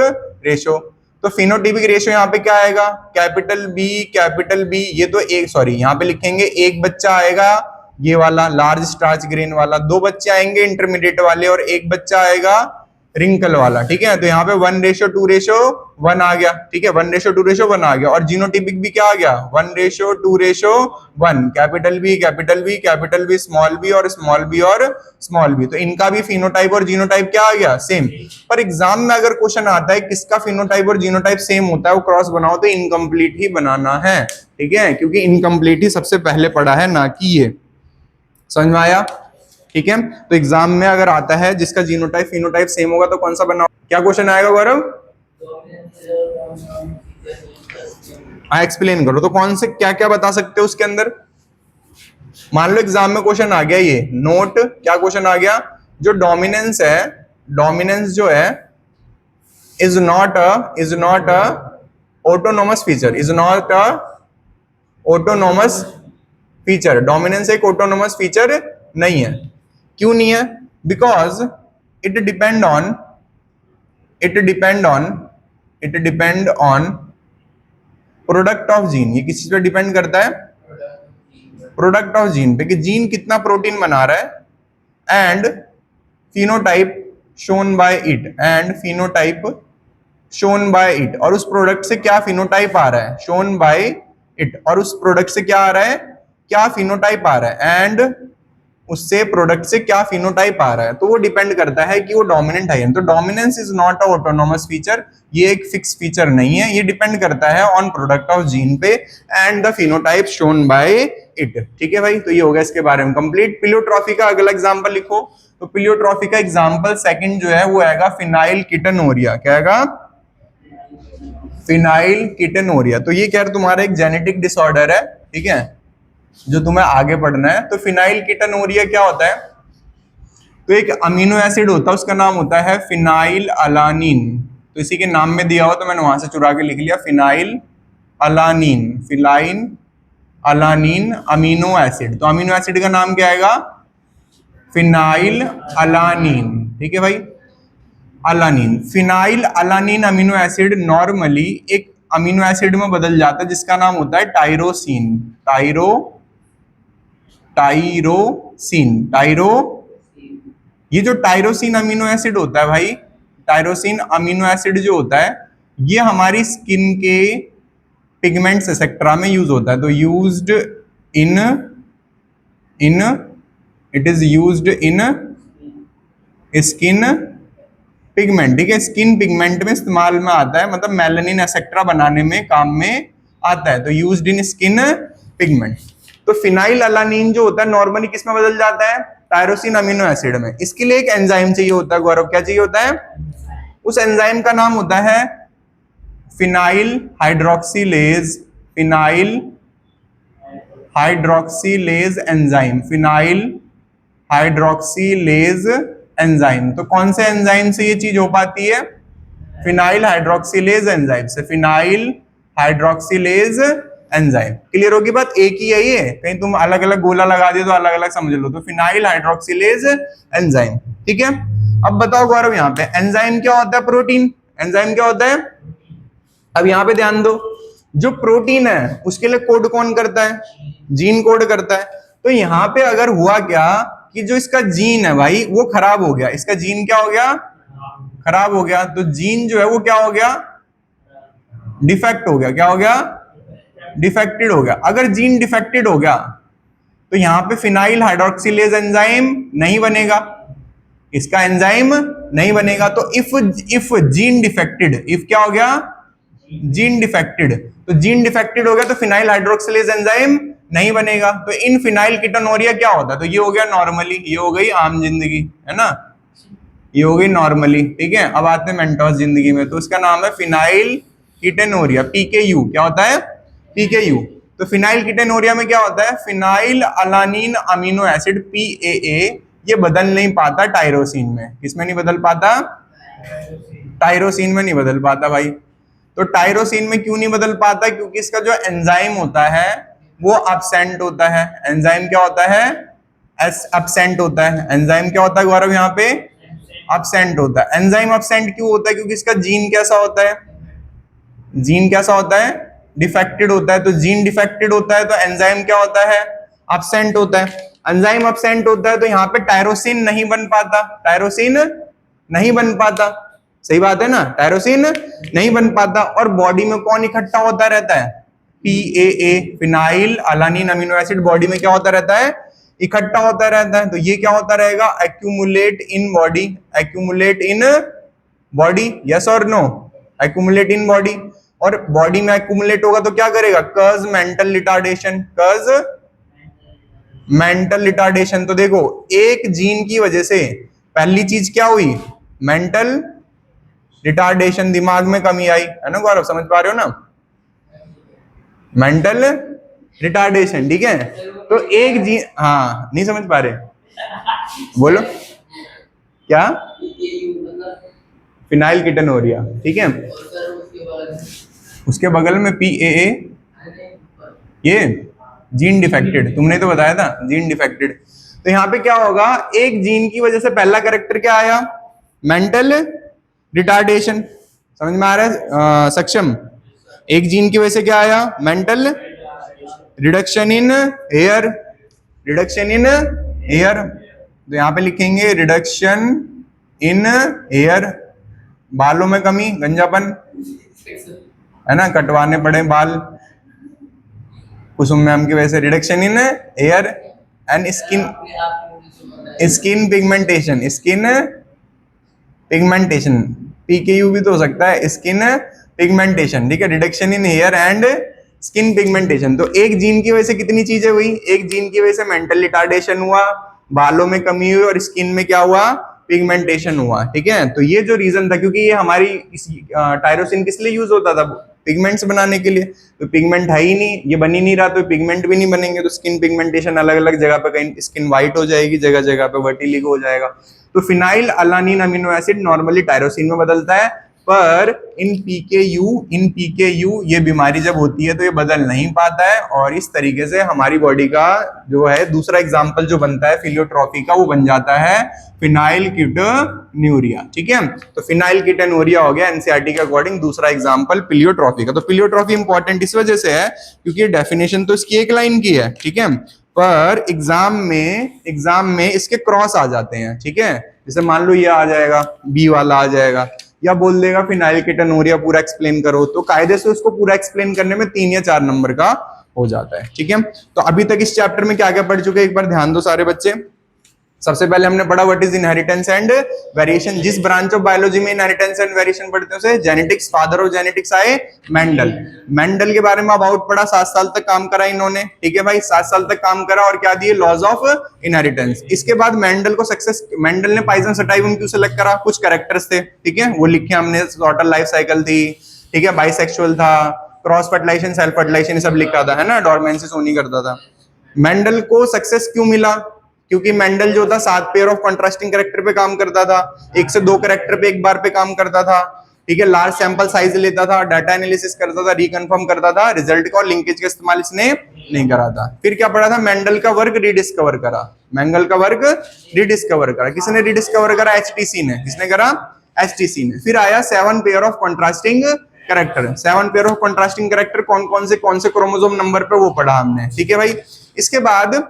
रेशियो। तो फिनोटिपिक रेशियो यहाँ पे क्या आएगा? Capital B. ये तो एक, सॉरी यहाँ पे लिखेंगे एक बच्चा आएगा ये वाला लार्ज स्टार्च ग्रेन वाला, दो बच्चे आएंगे इंटरमीडिएट वाले, और एक बच्चा आएगा रिंकल वाला, ठीक है? तो यहाँ पे 1:2:1 आ गया, ठीक है? 1:2:1 आ गया। और जीनोटिपिक भी क्या आ गया? 1:2:1। कैपिटल बी स्मॉल बी और स्मॉल बी और स्मॉल बी। तो इनका भी फिनोटाइप और जीनोटाइप क्या आ गया? सेम। पर एग्जाम में अगर क्वेश्चन आता है किसका फिनोटाइप और जीनोटाइप सेम होता है, वो क्रॉस बनाओ तो इनकम्प्लीट ही बनाना है, ठीक है? क्योंकि इनकम्प्लीट ही सबसे पहले पढ़ा है, ना कि ये। समझ में आया? ठीक है? तो एग्जाम में अगर आता है जिसका जीनोटाइप फिनोटाइप सेम होगा तो कौन सा बनाओ? क्या क्वेश्चन आएगा गौरव? एक्सप्लेन करो। तो कौन से क्या क्या बता सकते हो उसके अंदर? मान लो एग्जाम में क्वेश्चन आ गया, ये नोट क्या क्वेश्चन आ गया? जो डोमिनेंस है, डोमिनेंस जो है is not a autonomous feature, is not a autonomous feature. Dominance एक ऑटोनोमस फीचर नहीं है। क्यों नहीं है? Because it depend on product of gene. ये किस चीज पे डिपेंड करता है? प्रोडक्ट ऑफ जीन पे, कि जीन कितना प्रोटीन बना रहा है, and phenotype shown by it, और उस प्रोडक्ट से क्या फिनोटाइप आ रहा है? शोन बाय इट, और उस प्रोडक्ट से क्या आ रहा है, क्या फिनोटाइप आ रहा है, एंड उससे प्रोडक्ट से क्या फिनोटाइप आ रहा है, तो वो डिपेंड करता है कि वो डोमिनेंट है। तो dominance is not a autonomous feature, ये एक फिक्स फीचर नहीं है, ये डिपेंड करता है ऑन प्रोडक्ट ऑफ जीन पे and the phenotype shown by it. ठीक है भाई, तो ये हो गया इसके बारे में कंप्लीट। प्लियोट्रॉफी का अगला एग्जांपल लिखो। तो प्लियोट्रॉफी का एग्जांपल सेकंड जो है वो आएगा फिनाइल कीटोनूरिया। क्या आएगा, फिनाइल कीटोनूरिया। तो ये क्या तुम्हारा एक जेनेटिक डिसऑर्डर है, ठीक है, जो तुम्हें आगे पढ़ना है। तो फिनाइल कीटोनूरिया क्या होता है, तो एक अमीनो एसिड होता है, उसका नाम होता है फिनाइल अलानिन। तो इसी के नाम में दिया हुआ, तो मैंने वहां से चुरा के लिख लिया phenyl alanine, phenyl alanine amino acid. तो अमीनो एसिड का नाम क्या आएगा, फिनाइल अलानिन। ठीक है भाई, alanine, phenyl alanine amino acid normally एक अमीनो एसिड में बदल जाता है जिसका नाम होता है टायरोसिन। टायरोसिन ये जो टायरोसिन अमीनो एसिड होता है भाई, टायरोसिन अमीनो एसिड जो होता है ये हमारी स्किन के पिगमेंट्स एक्सेट्रा में यूज होता है। तो used in it is used in skin pigment. ठीक है, स्किन पिगमेंट में इस्तेमाल में आता है, मतलब मेलानिन एक्सेट्रा बनाने में काम में आता है। तो यूज्ड इन स्किन पिगमेंट। तो फिनाइल अलानिन जो होता है नॉर्मली किस में बदल जाता है, टायरोसिन अमीनो एसिड में। इसके लिए एक एंजाइम चाहिए होता है गौरव, क्या चाहिए होता है, उस एंजाइम का नाम होता है phenyl hydroxylase, phenyl hydroxylase enzyme, phenyl hydroxylase enzyme. तो कौन से एंजाइम से ये चीज हो पाती है, फिनाइल हाइड्रोक्सीलेज एंजाइम से, फिनाइल हाइड्रोक्सीलेज एंजाइम। क्लियर होगी बात, एक ही है ये, कहीं तुम अलग अलग गोला लगा दिए तो अलग अलग समझ लो। तो फिनाइल हाइड्रोक्सीलेज एंजाइम। ठीक है, अब बताओ गौरव, यहाँ पे एंजाइम क्या होता है, प्रोटीन। एंजाइम क्या होता है, अब यहाँ पे ध्यान दो, जो प्रोटीन है उसके लिए कोड कौन करता है, जीन कोड करता है। तो यहाँ पे अगर हुआ क्या कि जो इसका जीन है भाई वो खराब हो गया, इसका जीन क्या हो गया, खराब हो गया, तो जीन जो है वो क्या हो गया, डिफेक्ट हो गया। क्या हो गया, डिफेक्टेड हो गया। अगर जीन डिफेक्टेड हो गया तो यहाँ पे फिनाइल हाइड्रोक्सीलेज एंजाइम नहीं बनेगा, इसका एंजाइम नहीं बनेगा। तो इफ जीन डिफेक्टेड, इफ क्या हो गया, जीन डिफेक्टेड, तो जीन डिफेक्टेड हो गया तो फिनाइल हाइड्रोक्सिलेज एंजाइम नहीं बनेगा। तो इन फिनाइल कीटोनूरिया क्या होता है, तो ये हो गया नॉर्मली, ये हो गई आम जिंदगी, है ना, ये हो गई नॉर्मली। ठीक है, अब आते हैं मेंटोस जिंदगी में। तो इसका नाम है फिनाइल कीटोनूरिया, पीकेयू। क्या होता है, पीकेयू। तो फिनाइल कीटोनूरिया में क्या होता है, फिनाइल अलानिन अमीनो एसिड पीएए ये बदल नहीं पाता टायरोसिन में। किसमें नहीं बदल पाता, टायरोसिन में नहीं बदल पाता भाई। तो टायरोसिन में क्यों नहीं बदल पाता, क्योंकि इसका जो एंजाइम होता है वो एब्सेंट होता है। एंजाइम क्या होता है, एब्सेंट होता है। एंजाइम क्या होता है गौरव, यहाँ पे एब्सेंट होता है। एंजाइम एब्सेंट क्यों होता है, क्योंकि इसका जीन कैसा होता है, जीन कैसा होता है, डिफेक्टेड होता है। तो जीन डिफेक्टेड होता है तो एंजाइम क्या होता है, एब्सेंट होता है। एंजाइम एब्सेंट होता है तो यहाँ पे टायरोसिन नहीं बन पाता, टायरोसिन नहीं बन पाता। सही बात है ना, टायरोसिन नहीं बन पाता। और बॉडी में कौन इकट्ठा होता रहता है, PAA, phenyl alanine amino acid body में क्या होता रहता है, इकट्ठा होता रहता है। तो ये क्या होता रहेगा, accumulate in body, accumulate in body, yes और नो, एक्यूमुलेट इन बॉडी। और बॉडी में एक्यूमुलेट होगा तो क्या करेगा, कज मेंटल रिटार्डेशन, कज मेंटल रिटार्डेशन। तो देखो एक जीन की वजह से पहली चीज क्या हुई, मेंटल रिटार्डेशन, दिमाग में कमी आई, है ना गौरव, समझ पा रहे हो ना, मेंटल रिटार्डेशन। ठीक है, तो एक जीन, हाँ नहीं समझ पा रहे, बोलो क्या, फिनाइल कीटोनूरिया। ठीक है, उसके बगल में पीएए, ये जीन डिफेक्टेड, तुमने तो बताया था जीन डिफेक्टेड। तो यहाँ पे क्या होगा, एक जीन की वजह से पहला कैरेक्टर क्या आया, मेंटल रिटार्डेशन। समझ में आ रहा है सक्षम, एक जीन की वजह से क्या आया, mental reduction in hair, reduction in hair. तो यहाँ पे लिखेंगे रिडक्शन इन हेयर, बालों में कमी, गंजापन, है ना, कटवाने पड़े बाल। कुसुम मैम की वजह से reduction in hair and skin pigmentation, skin pigmentation, PKU भी तो हो सकता है, स्किन पिगमेंटेशन, ठीक है, reduction in hair and skin pigmentation. तो एक जीन की वजह से कितनी चीजें हुई, एक जीन की वजह से मेंटल रिटार्डेशन हुआ, बालों में कमी हुई और स्किन में क्या हुआ, पिगमेंटेशन हुआ, ठीक है। तो ये जो रीजन था, क्योंकि ये हमारी टायरोसिन किस लिए यूज होता था, पिगमेंट्स बनाने के लिए, तो पिगमेंट है ही नहीं, ये बन ही नहीं रहा, तो पिगमेंट भी नहीं बनेंगे, तो स्किन पिगमेंटेशन अलग अलग जगह पे, कहीं स्किन व्हाइट हो जाएगी, जगह जगह पे वर्टिलिगो हो जाएगा। तो phenyl alanine amino acid normally tyrosine में बदलता है, पर इन पीकेयू ये बीमारी जब होती है तो ये बदल नहीं पाता है, और इस तरीके से हमारी बॉडी का जो है दूसरा एग्जाम्पल जो बनता है फिलियोट्रॉफी का, वो बन जाता है फिनाइल कीटोन्यूरिया, ठीक है। तो फिनाइल कीटोन्यूरिया हो गया एनसीईआरटी के अकॉर्डिंग दूसरा एग्जाम्पल पिलियोट्रॉफी का। तो पिलियोट्रॉफी इंपॉर्टेंट इस वजह से है क्योंकि ये डेफिनेशन तो इसकी एक लाइन की है, ठीक है, पर एग्जाम में इसके क्रॉस आ जाते हैं, ठीक है। जैसे मान लो ये आ जाएगा, बी वाला आ जाएगा, या बोल देगा फिनाइल कीटोन्यूरिया पूरा एक्सप्लेन करो, तो कायदे से उसको पूरा एक्सप्लेन करने में 3 या 4 नंबर का हो जाता है, ठीक है। तो अभी तक इस चैप्टर में क्या क्या पढ़ चुके हैं, एक बार ध्यान दो सारे बच्चे। सबसे पहले हमने पढ़ा what is inheritance and variation, जिस ब्रांच ऑफ बायोलॉजी में इनहेरिटेंस एंड वेरिएशन पढ़ते हैं उसे जेनेटिक्स, फादर ऑफ जेनेटिक्स आए मेंडल के बारे में अबाउट पढ़ा, 7 साल तक काम करा इन्होंने, ठीक है भाई, 7 साल तक काम करा और क्या दिए, लॉज ऑफ इनहेरिटेंस। इसके बाद मेंडल ने पाइजन सटाइवम क्यों सेलेक्ट करा, कुछ कैरेक्टर्स थे, ठीक है, वो लिखे हमने, टोटल लाइफ साइकिल थी, ठीक है, बाइसेक्सुअल था, क्रॉस फर्टिलाइजेशन, सेल्फ फर्टिलाइजेशन सब लिखा था, है ना, डोरमेंसी सोनी करता था। मेंडल को सक्सेस क्यों मिला, क्योंकि मेंडल जो था 7 पेयर ऑफ कंट्रास्टिंग कैरेक्टर पे काम करता था, 1 से 2 कैरेक्टर पे एक बार पे काम करता था, ठीक है, लार्ज सैंपल साइज लेता था, डाटा एनालिसिस करता था, रिकन्फर्म करता था रिजल्ट का, और लिंकेज का इस्तेमाल इसने नहीं करा था। फिर क्या पढ़ा था, मेंडल का वर्क रिडिस्कवर करा, मेंगल का वर्क रिडिस्कवर करा, किसने रिडिस्कवर करा, एचटीसी ने, किसने करा, एचटीसी ने। फिर आया 7 pair of contrasting character, 7 pair of contrasting character कौन से क्रोमोसोम नंबर पे, वो पढ़ा हमने, ठीक है भाई। इसके बाद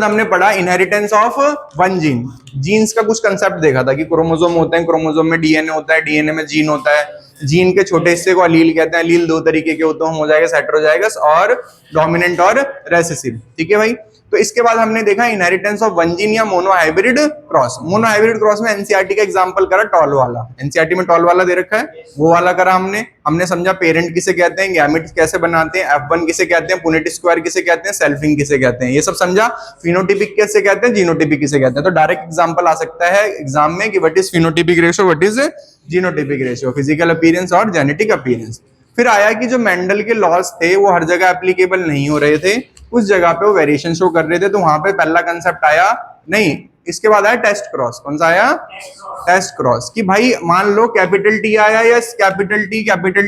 हमने पढ़ा inheritance of one gene, genes का कुछ कंसेप्ट देखा था कि क्रोमोसोम होते हैं, क्रोमोसोम में डीएनए होता है, डीएनए में जीन होता है, जीन के छोटे हिस्से को अलील कहते हैं, अलील 2 तरीके के होते हैं, होमोजाइगस हेटेरोजाइगस और डोमिनेंट और रेसेसिव, ठीक है भाई। तो इसके बाद हमने देखा इनहेरिटेंस ऑफ वन जीन या मोनोहाइब्रिड क्रॉस। मोनोहाइब्रिड क्रॉस में एनसीईआरटी का एग्जांपल करा टॉल वाला, एनसीईआरटी में टॉल वाला दे रखा है, वो वाला करा हमने समझा पेरेंट किसे कहते हैं, गैमेट कैसे बनाते हैं, F1 किसे कहते हैं, पुनेट स्क्वायर किसे कहते हैं, सेल्फिंग किसे कहते हैं, ये सब समझा। फिनोटिपिक कैसे कहते हैं, जीनोटिपिक किसे कहते हैं। तो डायरेक्ट एग्जांपल आ सकता है एग्जाम में कि what is phenotypic ratio, what is genotypic ratio, physical appearance और जेनेटिक अपीयरेंस। फिर आया कि जो मेंडल के लॉज थे वो हर जगह एप्लीकेबल नहीं हो रहे थे, उस जगह पे वो वेरिएशन शो कर रहे थे, तो वहां पे पहला कंसेप्ट आया नहीं। इसके बाद आया टेस्ट क्रॉस, कौन सा आया, टेस्ट क्रॉस, कि भाई मान लो कैपिटल टी आया या कैपिटल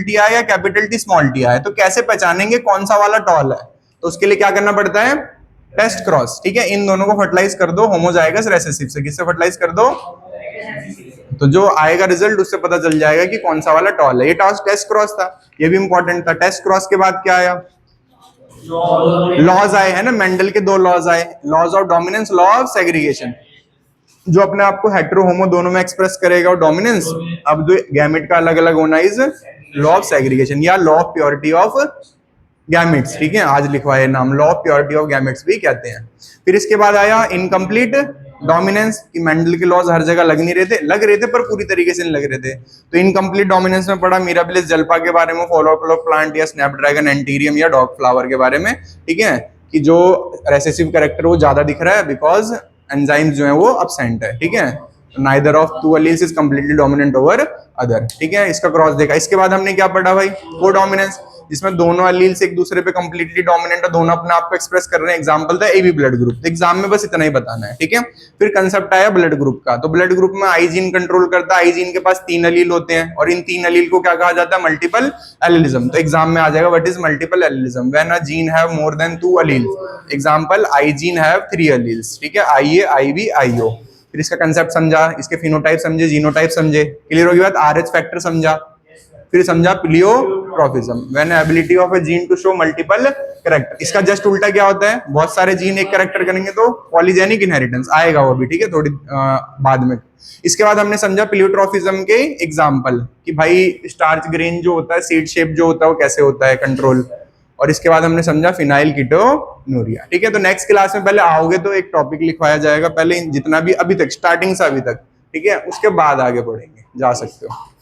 टी आया या कैपिटल टी स्मॉल टी आया, तो कैसे पहचानेंगे कौन सा वाला टॉल है, तो उसके लिए क्या करना पड़ता है, टेस्ट क्रॉस, ठीक है। इन दोनों को फर्टिलाइज कर दो होमोजाइगस रेसेसिव से, किससे फर्टिलाइज कर दो, तो जो आएगा रिजल्ट उससे पता चल जाएगा कि कौन सा वाला टॉल है। ये टेस्ट क्रॉस था, ये भी इंपॉर्टेंट था। टेस्ट क्रॉस के बाद क्या आया, लॉज आए, है ना, मेंडल के 2 लॉज आए, laws of dominance, law of segregation, जो अपने आप को हेटेरो होमो दोनों में एक्सप्रेस करेगा, और डोमिनेंस अब जो गैमेट का अलग अलग होना इज लॉ ऑफ सेग्रीगेशन या law of purity of gametes, ठीक है, आज लिखवाए नाम, law of purity of gametes भी कहते हैं। फिर इसके बाद आया इनकम्प्लीट डोमिनेंस, कि मेंडल के लॉज हर जगह लग रहे थे पर पूरी तरीके से नहीं लग रहे थे। तो इनकम्प्लीट डोमिनेंस में पढ़ा मिराबिलिस जल्पा के बारे में, फॉलोक्लो प्लांट या स्नैपड्रैगन एंटीरियम या डॉग फ्लावर के बारे में, ठीक है, कि जो रेसेसिव कैरेक्टर वो ज्यादा दिख रहा है बिकॉज एंजाइम्स जो है वो absent है, ठीक है। Neither of 2 alleles is completely dominant over other, ठीक है, इसका क्रॉस देखा। इसके बाद हमने क्या पढ़ा भाई, कोडोमिनेंस, जिसमें दोनों एलील्स एक दूसरे पे कंप्लीटली डोमिनेंट है, दोनों अपने आप को एक्सप्रेस कर रहे हैं। एग्जांपल था एबी ब्लड ग्रुप, तो एग्जाम में बस इतना ही बताना है, ठीक है। फिर कंसेप्ट आया ब्लड ग्रुप का, तो ब्लड ग्रुप में आई जीन कंट्रोल करता है, आई जीन के पास 3 एलील होते हैं, और इन 3 एलील को क्या कहा जाता है, मल्टीपल एलीलिज्म। तो एग्जाम में आ जाएगा what is multiple एलीलिज्म, when a gene have more than 2 alleles. Example I gene have 3 alleles, ठीक है, आई ए, आई बी, आई ओ। फिर इसका कंसेप्ट समझा, इसके फिनोटाइप समझे, जीनोटाइप समझे, क्लियर होगी बात। आरएच फैक्टर समझा, फिर समझा pleiotropism, when ability of a gene to show multiple character. इसका जस्ट उल्टा क्या होता है, बहुत सारे जीन एक कैरेक्टर करेंगे तो पॉलीजेनिक इनहेरिटेंस आएगा, वो भी, ठीक है, थोड़ी बाद में। इसके बाद हमने समझा प्लियोट्रॉफिज्म के एग्जांपल, कि भाई स्टार्च ग्रेन जो होता है, सीड शेप जो होता है वो कैसे होता है कंट्रोल, और इसके बाद हमने समझा फिनाइल कीटोनूरिया। ठीक है, तो नेक्स्ट क्लास में पहले आओगे तो एक टॉपिक लिखवाया जाएगा, पहले जितना भी अभी तक स्टार्टिंग से अभी तक, ठीक है, उसके बाद आगे बढ़ेंगे, जा सकते हो।